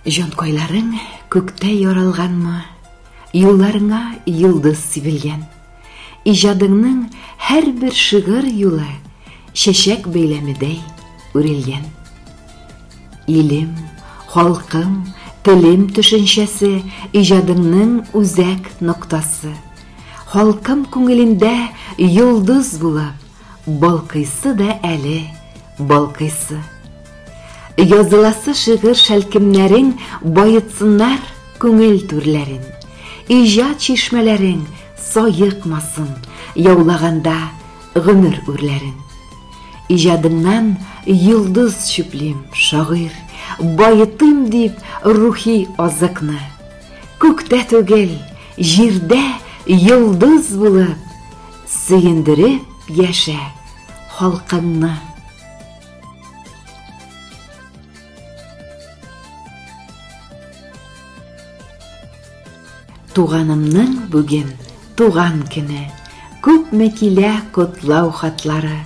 Җанкайларың күктә яралганмы? Юлларыңа йылдыз сибелгән. Иҗадыңның һәр бер шигырь юлы чәчәк бәйләмедәй үрелгән. Илем, халкым, телем төшенчәсе иҗадыңның үзәк ноктасы. Халкым күңелендә йылдыз булып, балкыйсы да әле балкыйсы. Языласы шигырь шәлкемнәрең байытсыннар күңел түрләрен. Иҗат чишмәләрең саекмасын яулаганда гомер үрләрен. Иҗадыңнан йылдыз чүплим, шагыйрь, байытым дип рухи азыкны. Күктә түгел, җирдә йылдыз булып, сөендереп яшә халкыңны. Туганымның бүген туган көне, күпме килә котлау хатлары.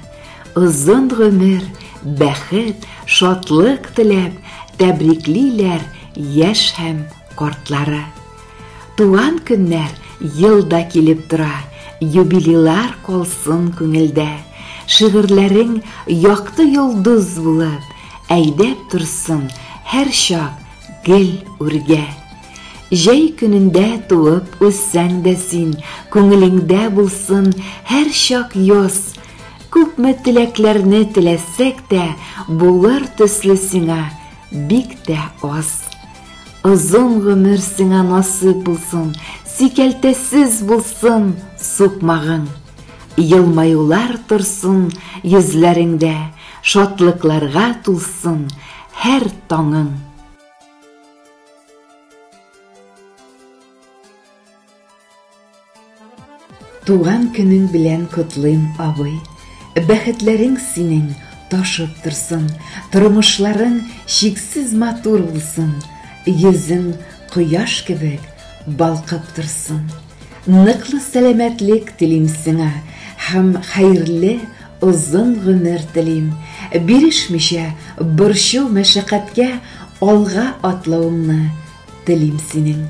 Озын гомер, бәхет, шатлык теләп, тәбриклиләр яшь һәм картлары. Туган көннәр елда килеп тора, юбилейлар калсын күңелдә. Шигырьләрең якты йолдыз булып, әйдәп торсын һәр чак гел үргә. Җәй көнендә туып үссәң дә син, күңелеңдә булсын һәр чак яз. Күпме теләкләрне теләсәк тә, булыр төсле сиңа бик тә аз. Озын гомер сиңа насыйп булсын, сикәлтәсез булсын сукмагың. Елмаюлар торсын йөзләреңдә, шатлыкларга тулсын һәр таңың. Туган көнең белән котлыйм, абый. Бәхетләрең синең ташып торсын, тормышларың чиксез матур булсын, йөзең кояш кебек балкып торсын. Ныклы сәламәтлек телим сиңа һәм хәерле озын гомер телим. Бирешмичә борчу мәшәкатькә алга атлавыңны телим синең.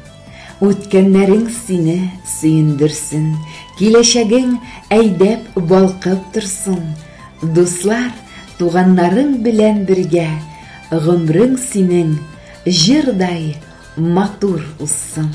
Үткәннәрең сине сөендерсен, киләчәгең әйдәп балкып торсын. Дуслар, туганнарың белән бергә, гомрең синең җырдай матур узсын.